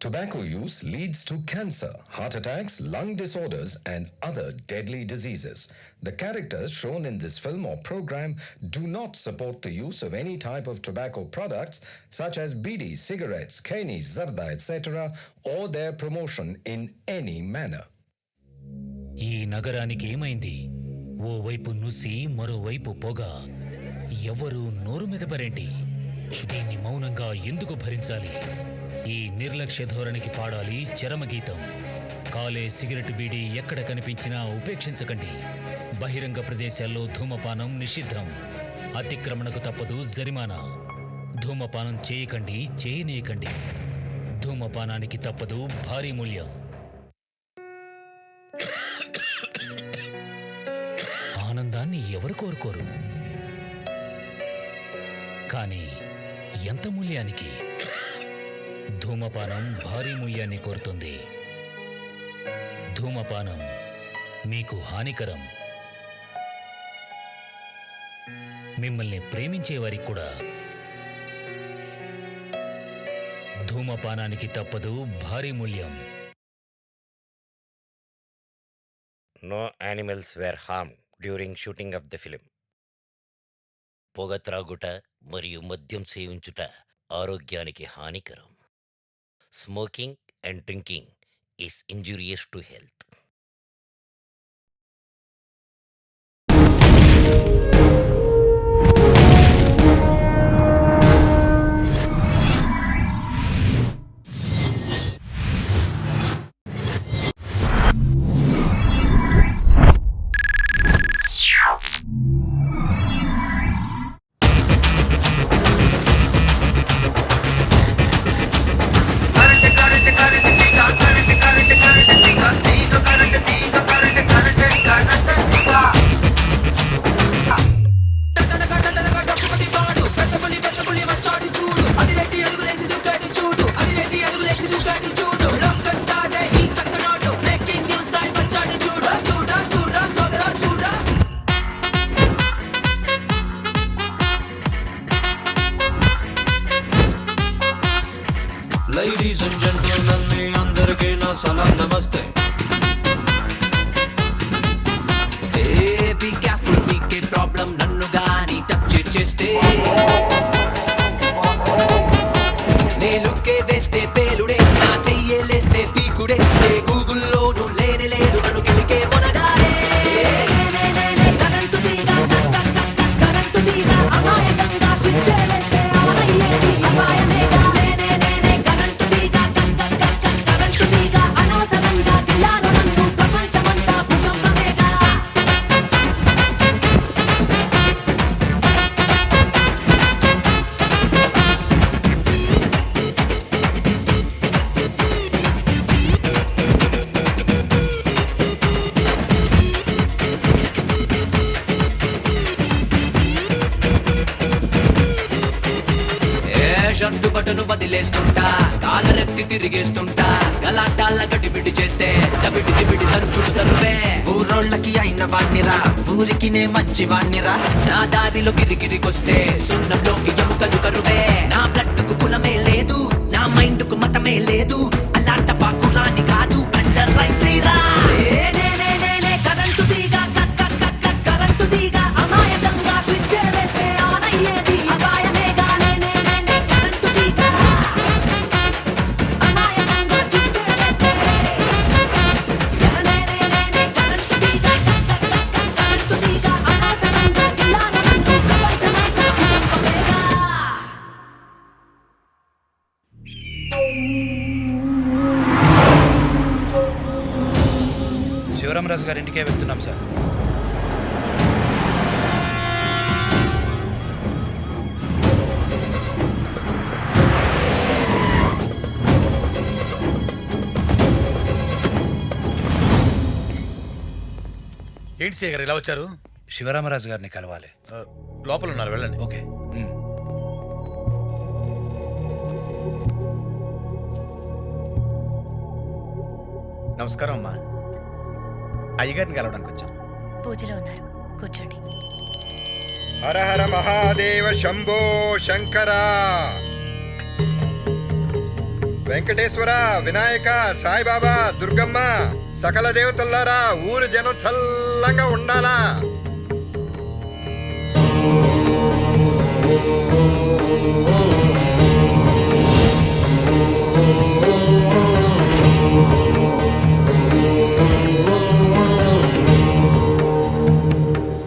Tobacco use leads to cancer, heart attacks, lung disorders, and other deadly diseases. The characters shown in this film or program do not support the use of any type of tobacco products such as bidi, cigarettes, keni, zarda, etc., or their promotion in any manner. ఈ నగరానికి ఏమైంది? ఓవైపు నుసి మరోవైపు పొగ. ఎవరు నోరు మెదపరేంటి? దీన్ని మౌనంగా ఎందుకు భరించాలి? ఈ నిర్లక్ష్య ధోరణికి పాడాలి చరమగీతం. కాలే సిగరెట్ బీడీ ఎక్కడ కనిపించినా ఉపేక్షించకండి. బహిరంగ ప్రదేశాల్లో ధూమపానం నిషిద్ధం. అతిక్రమణకు తప్పదు జరిమానా. ధూమపానం చేయకండి, చేయనీయకండి. ధూమపానానికి తప్పదు భారీ మూల్యం. ఆనందాన్ని ఎవరు కోరుకోరు? కానీ ఎంత మూల్యానికి? ధూమపానం భారీ మూల్యాన్ని కోరుతుంది. ధూమపానం మీకు హానికరం. మిమ్మల్ని ప్రేమించే వారికి కూడా. ధూమపానానికి తప్పదు భారీ మూల్యం. No animals were harmed during shooting of the film. పొగ త్రాగుట మరియు మద్యం సేవించుట ఆరోగ్యానికి హానికరం. Smoking and drinking is injurious to health. Ladies and gentlemen, మీ అందరికీ నా సలాం నమస్తే. Be careful, మీకే ప్రాబ్లం నన్ను గాని టచ్ చేస్తే. నే లుక్కే వేస్తే పేలుడే, నా చెయ్యేలేస్తే పీకుడే. ఏ గూగుల్లోనూ లేనే లేదు నన్ను కిలికే మొనగాడే. కరెంటు తీగ కరెంటు తీగ అమాయకంగా స్విచ్ వేస్తే అమరయ్యేది అపాయమేగా. కరెంటు తీగ కరెంటు తీగ అనవసరంగా గిల్లాను నన్ను ప్రపంచమంతా భూకంపమేగా. Shirt button బదిలేస్తుంటా, కాలరెత్తి తిరిగేస్తుంటా. గలాటాల గడిబిడి చేస్తే డబిడి దిబిడి తంచుడు తరువే. ఊరోళ్ళకి అయిన వాణ్ణిరా, ఊరికి నే మంచి వాణ్ణిరా. నా దారిలో గిరిగిరికొస్తే సున్నంలోకి ఎముకలు కరువే. నా బ్లడ్కు కులమే లేదు, నా మైండ్కు మతమే లేదు. అలాంట పాకురాని కాదు, అండర్ లైన్ చేయరా. కరెంటు తీగ కరెంటు తీగ అమాయకంగా స్విచ్ వేస్తే ఆన్ అయ్యేది అపాయమేగా. కరెంటు తీగ అమాయకంగా స్విచ్ వేస్తే. కరెంటు తీగ అనవసరంగా గిల్లాను నన్ను ప్రపంచమంతా భూకంపమేగా. శివరామరాజు గారి ఇంటికే వెళ్తున్నాం సార్. ఏంటి సీ గారు ఇలా వచ్చారు? శివరామరాజు గారిని కలవాలి. లోపల ఉన్నారు, వెళ్ళండి. ఓకే. నమస్కారం అమ్మా. అయ్యగారిని కలవడానికి వచ్చాం. పూజలో ఉన్నారు, కూర్చోండి. హర హర మహాదేవ శంభో శంకర. వెంకటేశ్వర, వినాయక, సాయిబాబా, దుర్గమ్మ, సకల దేవతల్లారా ఊరు జనం చల్లంగా ఉండాలా.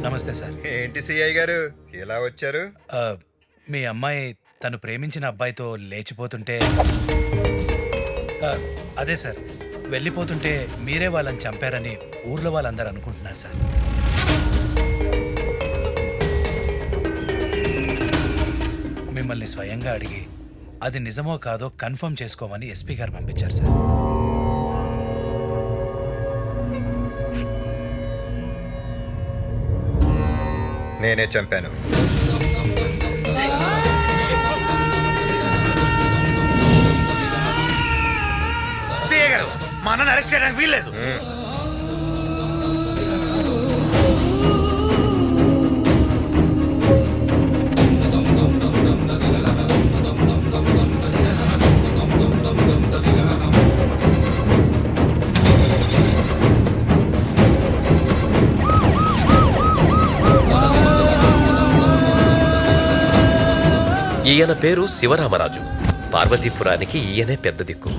నమస్తే సార్. ఏంటి సిఐ గారు ఇలా వచ్చారు? మీ అమ్మాయి తను ప్రేమించిన అబ్బాయితో లేచిపోతుంటే అదే సార్, వెళ్ళిపోతుంటే మీరే వాళ్ళని చంపారని ఊర్లో వాళ్ళందరూ అనుకుంటున్నారు సార్. మిమ్మల్ని స్వయంగా అడిగి అది నిజమో కాదో కన్ఫర్మ్ చేసుకోమని ఎస్పీ గారు పంపించారు సార్. నేనే చంపాను. సిఐ గారు, మా అన్నని అరెస్ట్ చేయడానికి వీల్లేదు. ఈయన పేరు శివరామరాజు. పార్వతీపురానికి ఈయనే పెద్ద దిక్కు.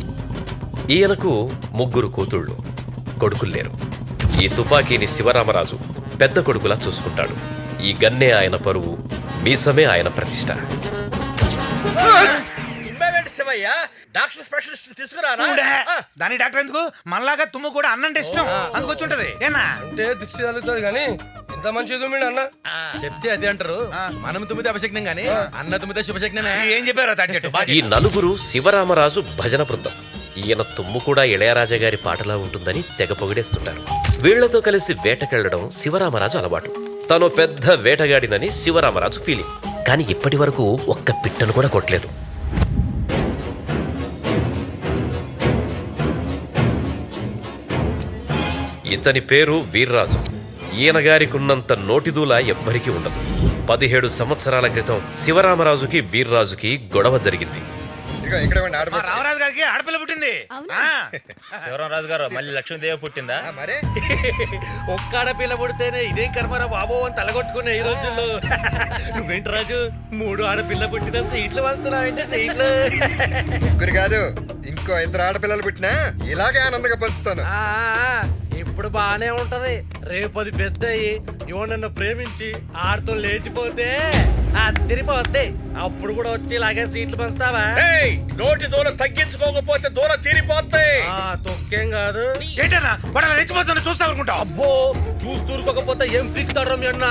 ఈయనకు 3 కూతుళ్ళు, కొడుకుల్లేరు. ఈ తుపాకీని శివరామరాజు పెద్ద కొడుకులా చూసుకుంటాడు. ఈ గన్నే ఆయన పరువు, మీసమే ఆయన ప్రతిష్ట. డాక్టర్ స్పెషలిస్ట్ తీసుకురానా? దాని డాక్టర్ ఎందుకు? మనలాగా తుమ్ము కూడా అన్నంటే ఇష్టం, అందుకొచ్చి ఉంటది. ఏనా అంటే దిష్టి తగులుతుంది కానీ ఇంత మంచి తుమ్మిడు అన్న. చెప్తే అది అంటారు. మనం తుమ్మితే అపశక్నం గానీ అన్న తుమ్మితే శుభశక్నమే. ఏం చెప్పారు తాటి? ఈ నలుగురు శివరామరాజు భజన బృందం. ఈయన తుమ్ము కూడా ఇళయరాజా గారి పాటలా ఉంటుందని తెగ పొగిడేస్తుంటారు. వీళ్లతో కలిసి వేటకెళ్లడం శివరామరాజు అలవాటు. తను పెద్ద వేటగాడినని శివరామరాజు ఫీలింగ్. కానీ ఇప్పటి వరకు ఒక్క పిట్టను కూడా కొట్టలేదు. ఇతని పేరు వీర్రాజు. ఈయన గారికున్నంత నోటిదూల ఎవ్వరికీ ఉండదు. 17 సంవత్సరాల క్రితం శివరామరాజుకి వీర్రాజుకి గొడవ జరిగింది. రామరాజు గారికి ఆడపిల్ల పుట్టింది. శివరామరాజు గారు మళ్ళీ లక్ష్మీదేవి పుట్టిందా? మరే ఒక్క ఆడపిల్ల పుడితేనే ఇదేం కర్మరా బాబో అని తలగొట్టుకునే ఈ రోజుల్లో. నువ్వేంటి రాజు 3 ఆడపిల్ల పుట్టిన సీట్లు వస్తున్నావంటే సీట్లు. ముగ్గురు కాదు, ఇంకో 2 ఆడపిల్లలు పుట్టినా ఇలాగే ఆనందంగా పంచుతాను. ఇప్పుడు బానే ఉంటది. రేపది పెద్ద అయ్యి నన్ను ప్రేమించి ఆడితో లేచిపోతే అదిరిపోద్ది. అప్పుడు కూడా వచ్చి ఇలాగే సీట్లు పంచుతావా? నోటి దూల తగ్గించుకోకపోతే దూల తీరిపోతాయి. తొక్కేం కాదు. ఏంటన్నా వాడు లేచిపోతున్నా చూస్తా అనుకుంటా. అబ్బో చూస్తూరుకోకపోతే ఏం పీకుతాడు మీ అన్న?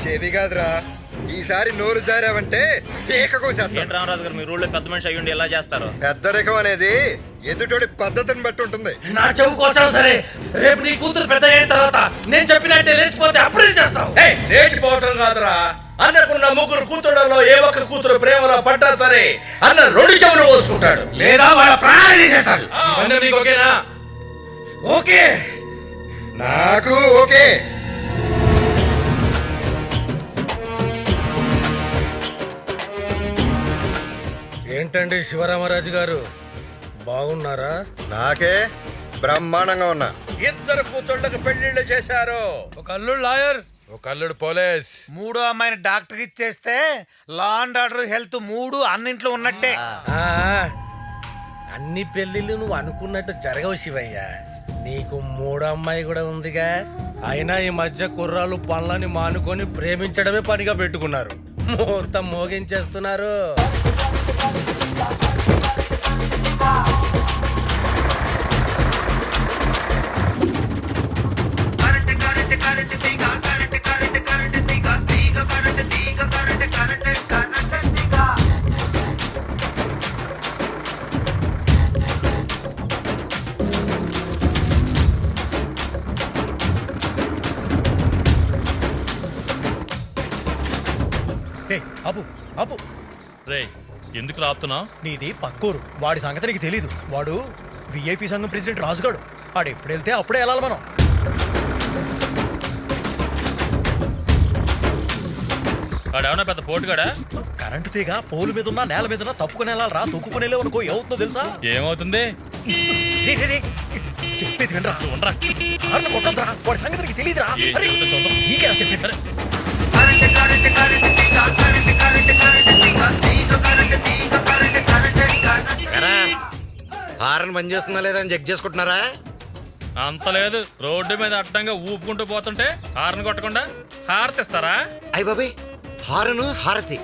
చెవి కాదురా, ఈసారి నోరు జారావంటే రామరాజు గారు మీ ఊళ్ళో పెద్ద మనిషి అయ్యుండి ఎలా చేస్తారు? పెద్దరికం అనేది ఎదుటోడి పద్ధతిని బట్టి ఉంటుంది. నా చెవు కోసం సరే, రేపు నీ కూతురు పెద్ద అయిన తర్వాత నేను చెప్పినట్టే లేచిపోతే అప్పుడే చేస్తావు. లేచిపోవటం కాదురా, అన్నకున్న 3 కూతుళ్ళలో ఏ ఒక్క కూతురు ప్రేమలో పడ్డా సరే అన్న 2 చెవులు పోసుకుంటాడు, లేదా వాళ్ళ ప్రాణాలు తీసేస్తాడు. నీకు ఓకేనా? ఓకే, నాకు ఓకే. ఏంటండి శివరామరాజు గారు, బాగున్నారా? నాకే బ్రహ్మాండంగా ఉన్నా. 2 కూతుళ్ళకు పెళ్లిళ్ళు చేశారు. ఒక అల్లుడు లాయర్, ఒక అల్లుడు పోలీస్. 3వ అమ్మాయిని డాక్టర్ ఇచ్చేస్తే లా అండ్ ఆర్డర్ హెల్త్ 3 అన్నింట్లో ఉన్నట్టే. అన్ని పెళ్లిళ్ళు నువ్వు అనుకున్నట్టు జరగవు శివయ్య. నీకు 3వ అమ్మాయి కూడా ఉందిగా. అయినా ఈ మధ్య కుర్రాలు పనులని మానుకొని ప్రేమించడమే పనిగా పెట్టుకున్నారు. మొత్తం మోగించేస్తున్నారు. అపు అపు రే, ఎందుకు రాపుతున్నావు? నీది పక్కూరు, వాడి సంగతి నీకు తెలీదు. వాడు విఐపి సంఘం ప్రెసిడెంట్ రాజుగాడు. వాడు ఎప్పుడు వెళ్తే అప్పుడే వెళ్ళాలి మనం. వాడేమన్నా పెద్ద పోటుగాడా? కరెంటు తీగ పోలు మీద ఉన్న నేల మీద ఉన్న తప్పుకుని వెళ్ళాలి రా, తొక్కుకుని వెళ్ళావు అనుకో ఏమవుతుందో తెలుసా? ఏమవుతుంది? చెప్పేది వినరా, ఉండరా. హార్న్ కొట్టొద్దురా, వాడి సంగతి నీకు తెలియదురా. ఏం చెబుతా చూద్దాం. నీకేనా చెప్పేది? ఎరా, హారన్ బంద్ చేస్తున్నా లేదా అని చెక్ చేసుకుంటున్నారా? అంత లేదు, రోడ్డు మీద అడ్డంగా ఊపుకుంటూ పోతుంటే హార్న్ కొట్టకుండా హారతిస్తారా? అయ్య బాబాయ్, హారను హారతి.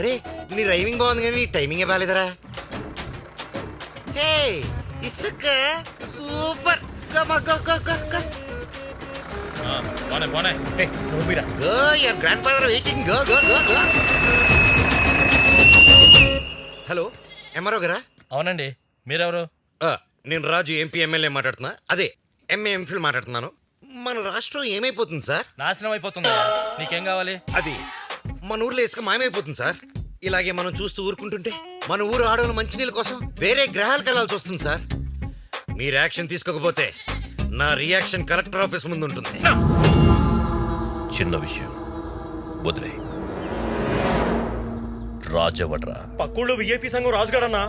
రే, నీ రైమింగ్ బాగుంది కానీ నీ టైమింగ్ బాగాలేదరా. హే, ఇసుక సూపర్. పోనే పోనే. Go, your grand father waiting. Go go go go. Hello, MRO గారా? అవునండి, మీరెవరు? నేను రాజు, ఎంపీ ఎమ్మెల్యే మాట్లాడుతున్నా. అదే ఎంఏ ఎంఫిల్ మాట్లాడుతున్నాను. మన రాష్ట్రం ఏమైపోతుంది సార్? నాశనం అయిపోతుందా? నీకేం కావాలి? అది మన ఊర్లో ఇసుక మాయమైపోతుంది సార్. ఇలాగే మనం చూస్తూ ఊరుకుంటుంటే మన ఊరు ఆడవాళ్ళ మంచినీళ్ళ కోసం వేరే గ్రహాలకు వెళ్ళాల్సి వస్తుంది సార్. మీరు యాక్షన్ తీసుకోకపోతే నా రియాక్షన్ కలెక్టర్ ఆఫీస్ ముందు ఉంటుంది. చిన్న విషయం వదిలే. రాజవడ్రా పక్కూళ్ళో విఐపి సంఘం రాజుగాడన్నా